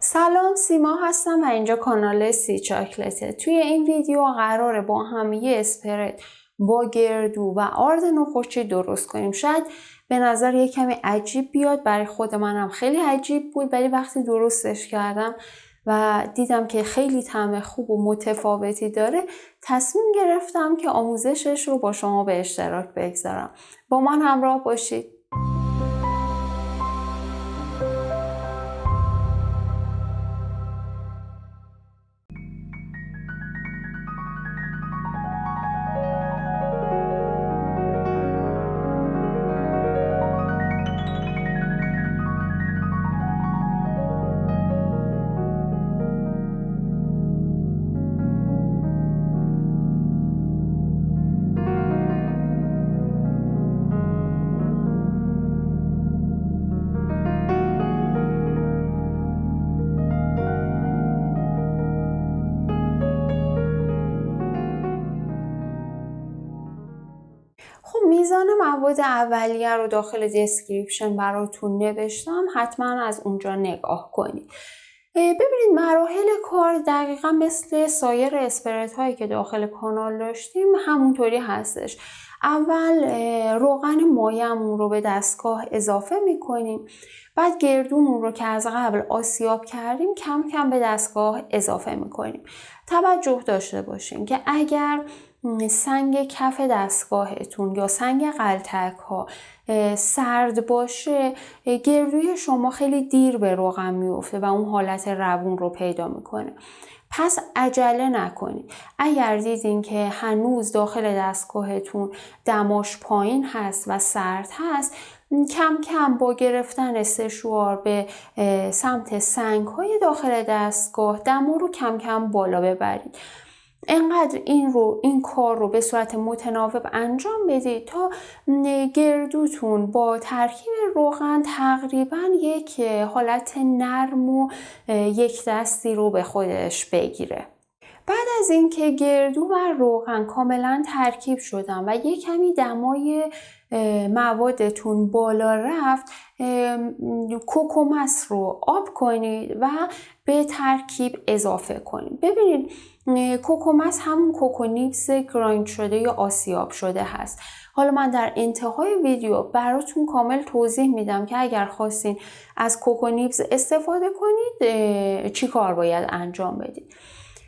سلام، سیما هستم و اینجا کانال سی چاکلته. توی این ویدیو قراره با هم یه اسپرد با گردو و آرد نخودچی درست کنیم. شاید به نظر یه کمی عجیب بیاد، برای خود منم خیلی عجیب بود، ولی وقتی درستش کردم و دیدم که خیلی طعم خوب و متفاوتی داره، تصمیم گرفتم که آموزشش رو با شما به اشتراک بگذارم. با من همراه باشید. خب میزان مواد اولیه رو داخل دسکریپشن براتون نوشتم، حتما از اونجا نگاه کنید. ببینید مراحل کار دقیقا مثل سایر اسپرد هایی که داخل کانال داشتیم همونطوری هستش. اول روغن مایعمون رو به دستگاه اضافه میکنیم، بعد گردومون رو که از قبل آسیاب کردیم کم کم به دستگاه اضافه میکنیم. توجه داشته باشین که اگر سنگ کف دستگاهتون یا سنگ قلتک ها سرد باشه، گردوی شما خیلی دیر به روغن میفته و اون حالت روون رو پیدا میکنه. پس عجله نکنید. اگر دیدین که هنوز داخل دستگاهتون دماش پایین هست و سرد هست، کم کم با گرفتن سشوار به سمت سنگ های داخل دستگاه دما رو کم کم بالا ببرید. انقدر این کار رو به صورت متناوب انجام بدید تا گردوتون با ترکیب روغن تقریبا یک حالت نرم و یک دستی رو به خودش بگیره. بعد از اینکه گردو و روغن کاملا ترکیب شدن و یک کمی دمای موادتون بالا رفت، کوکومس رو آب کنید و به ترکیب اضافه کنید. ببینید کوکومس همون کوکونیبز گرایند شده یا آسیاب شده هست. حالا من در انتهای ویدیو براتون کامل توضیح میدم که اگر خواستین از کوکونیبز استفاده کنید چی کار باید انجام بدید.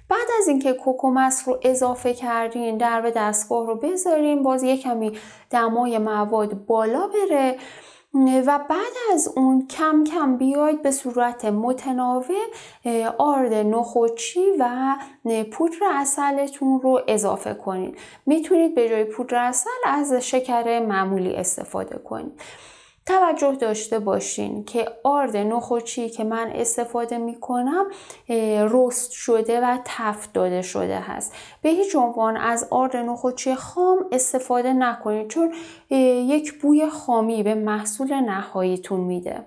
بعد از اینکه کوکومس رو اضافه کردین، درب دستگاه رو بذارین، باز یک کمی دمای مواد بالا بره و بعد از اون کم کم بیاید به صورت متناوب آرد نخودچی و پودر عسلتون رو اضافه کنید. میتونید به جای پودر عسل از شکر معمولی استفاده کنید. توجه داشته باشین که آرد نخودچی که من استفاده میکنم رست شده و تفت داده شده هست. به هیچ عنوان از آرد نخودچی خام استفاده نکنید، چون یک بوی خامی به محصول نهاییتون میده.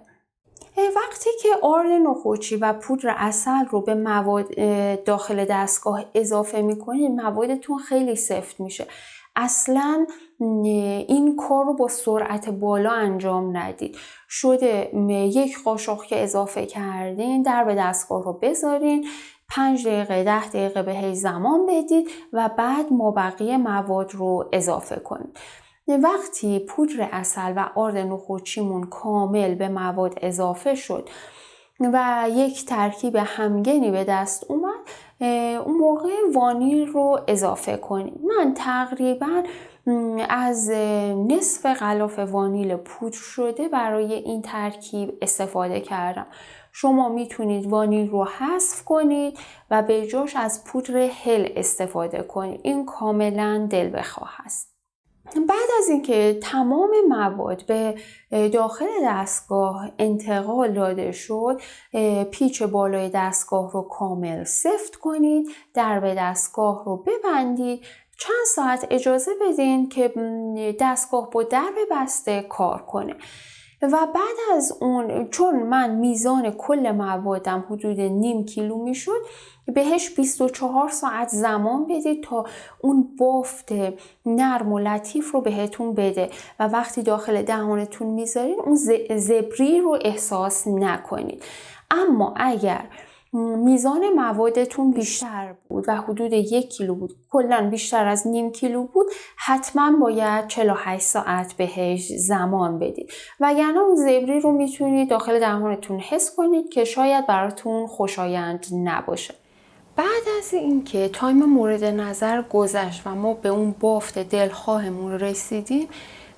وقتی که آرد نخودچی و پودر عسل رو به مواد داخل دستگاه اضافه میکنید، موادتون خیلی سفت میشه. اصلا این کار رو با سرعت بالا انجام ندید. شده یک قاشق که اضافه کردین، درب دستگاه رو بذارین، 5 دقیقه 10 دقیقه بهش زمان بدید و بعد مابقی مواد رو اضافه کنید. وقتی پودر عسل و آرد نخودچیمون کامل به مواد اضافه شد و یک ترکیب همگنی به دست اومد، اون موقع وانیل رو اضافه کنید. من تقریبا از نصف غلاف وانیل پودر شده برای این ترکیب استفاده کردم. شما میتونید وانیل رو حذف کنید و به جاش از پودر هل استفاده کنید. این کاملا دل بخواه است. بعد از اینکه تمام مواد به داخل دستگاه انتقال داده شد، پیچ بالای دستگاه رو کامل سفت کنید، درب دستگاه رو ببندید، چند ساعت اجازه بدین که دستگاه با درب بسته کار کنه. و بعد از اون، چون من میزان کل موادم حدود نیم کیلو میشد، بهش 24 ساعت زمان بدید تا اون بافت نرم و لطیف رو بهتون بده و وقتی داخل دهانتون میذارید اون زبری رو احساس نکنید. اما اگر میزان موادتون بیشتر بود و حدود 1 کیلو بود، کلا بیشتر از نیم کیلو بود، حتما باید 48 ساعت بهش زمان بدید. وگرنه اون زبری رو میتونید داخل دهانتون حس کنید که شاید براتون خوشایند نباشه. بعد از اینکه تایم مورد نظر گذشت و ما به اون بافت دلخواهمون رسیدیم،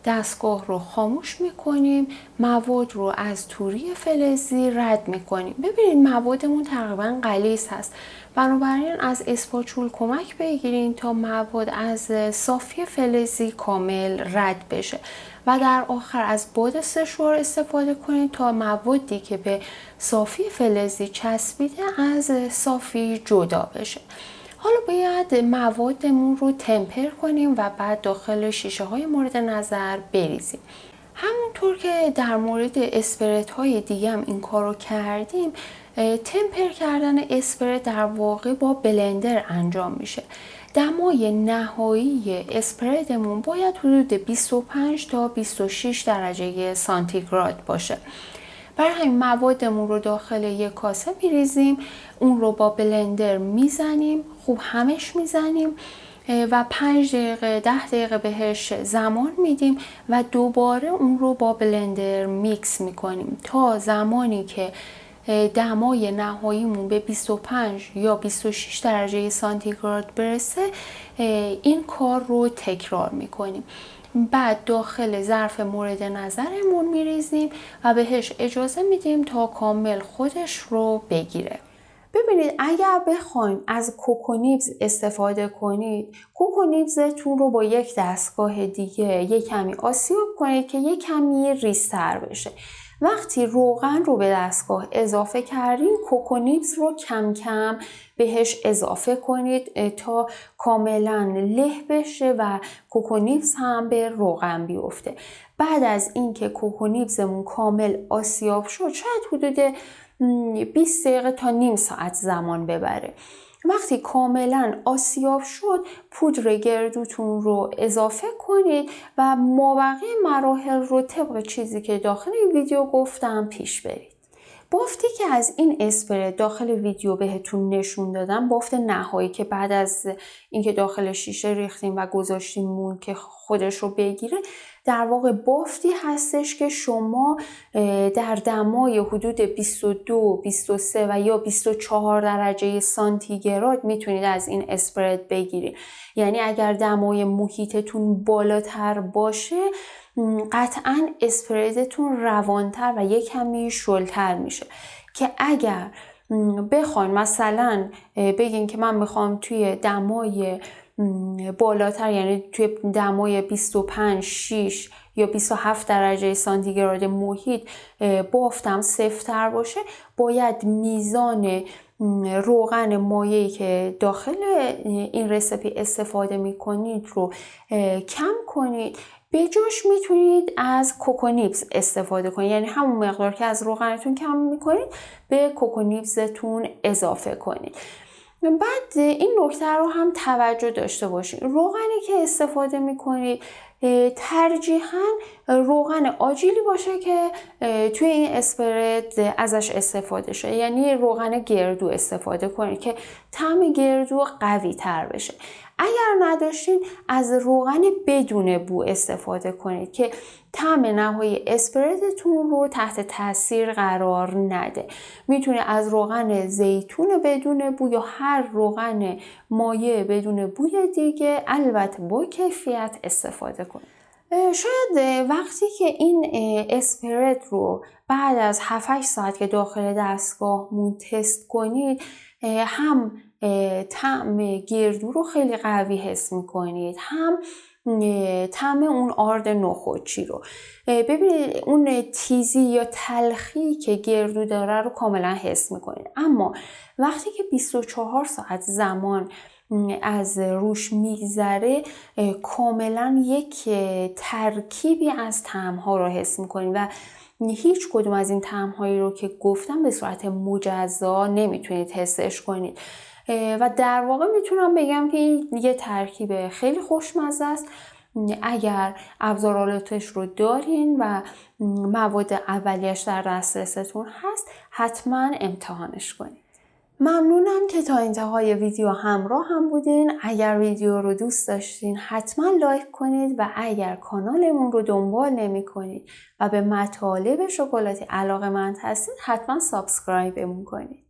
دستگاه رو خاموش میکنیم، مواد رو از توری فلزی رد میکنیم. ببینید موادمون تقریبا غلیظ هست، بنابراین از اسپاچول کمک بگیرین تا مواد از صافی فلزی کامل رد بشه و در آخر از باد سشوار استفاده کنید تا موادی که به صافی فلزی چسبیده از صافی جدا بشه. حالا باید موادمون رو تمپر کنیم و بعد داخل شیشه های مورد نظر بریزیم. همونطور که در مورد اسپرت های دیگه هم این کارو کردیم، تمپر کردن اسپرت در واقع با بلندر انجام میشه. دمای نهایی اسپرتمون باید حدود 25 تا 26 درجه سانتیگراد باشه. برای همین موادمون رو داخل یک کاسه میریزیم، اون رو با بلندر میزنیم، خوب همش میزنیم و 5 دقیقه 10 دقیقه بهش زمان میدیم و دوباره اون رو با بلندر میکس میکنیم تا زمانی که دمای نهاییمون به 25 یا 26 درجه سانتیگراد برسه این کار رو تکرار میکنیم. بعد داخل ظرف مورد نظرمون میریزیم و بهش اجازه میدیم تا کامل خودش رو بگیره. ببینید اگر بخوایم از کوکونیبز استفاده کنید، کوکونیبزتون رو با یک دستگاه دیگه یک کمی آسیاب کنید که یک کمی ریزتر بشه. وقتی روغن رو به دستگاه اضافه کردین، کوکونیبز رو کم کم بهش اضافه کنید تا کاملا له بشه و کوکونیبز هم به روغن بیفته. بعد از اینکه کوکونیبزمون کامل آسیاب شد، شاید حدود 20 دقیقه تا نیم ساعت زمان ببره. وقتی کاملا آسیاب شد، پودر گردوتون رو اضافه کنید و مابقی مراحل رو طبق چیزی که داخل این ویدیو گفتم پیش برید. بافتی که از این اسپرت داخل ویدیو بهتون نشون دادم، بافت نهایی که بعد از اینکه داخل شیشه ریختیم و گذاشتیم که خودش رو بگیره، در واقع بافتی هستش که شما در دمای حدود 22, 23 و یا 24 درجه سانتیگراد میتونید از این اسپرت بگیرید. یعنی اگر دمای محیطتون بالاتر باشه، قطعاً اسپرتتون روانتر و یک کمی شلتر میشه که اگر بخواین مثلا بگین که من میخوام توی دمای بالاتر، یعنی توی دمای 25, 6 یا 27 درجه سانتیگراد محیط بافتم صفرتر باشه، باید میزان روغن مایعی که داخل این رسیپی استفاده میکنید رو کم کنید. به جاش میتونید از کوکونیبز استفاده کنید، یعنی همون مقدار که از روغنتون کم میکنید به کوکونیبزتون اضافه کنید. بعد این نکته رو هم توجه داشته باشید، روغنی که استفاده میکنید ترجیحاً روغن آجیلی باشه که توی این اسپرت ازش استفاده شه، یعنی روغن گردو استفاده کنید که طعم گردو قوی تر بشه. اگر نداشتین از روغن بدون بو استفاده کنید که طعم نهایی اسپرتتون رو تحت تاثیر قرار نده. میتونه از روغن زیتون بدون بو یا هر روغن مایع بدون بوی دیگه، البته با کیفیت، استفاده کنید. شاید وقتی که این اسپرت رو بعد از 7-8 ساعت که داخل دستگاهمون تست کنید، هم طعم گردو رو خیلی قوی حس میکنید، هم طعم اون آرد نخودچی رو. ببینید اون تیزی یا تلخی که گردو داره رو کاملا حس میکنید. اما وقتی که 24 ساعت زمان از روش میگذره، کاملا یک ترکیبی از طعم‌ها رو حس میکنید و هیچ کدوم از این طعم‌هایی رو که گفتم به صورت مجزا نمیتونید حسش کنید و در واقع میتونم بگم که این یه ترکیب خیلی خوشمزه است اگر ابزارالاتش رو دارین و مواد اولیش در دسترستون هست حتما امتحانش کنید. ممنونم که تا انتهای ویدیو همراه هم بودین. اگر ویدیو رو دوست داشتین حتما لایک کنید و اگر کانالمون رو دنبال نمی کنید و به مطالب شکلاتی علاقه‌مند هستید حتما سابسکرایبمون کنید.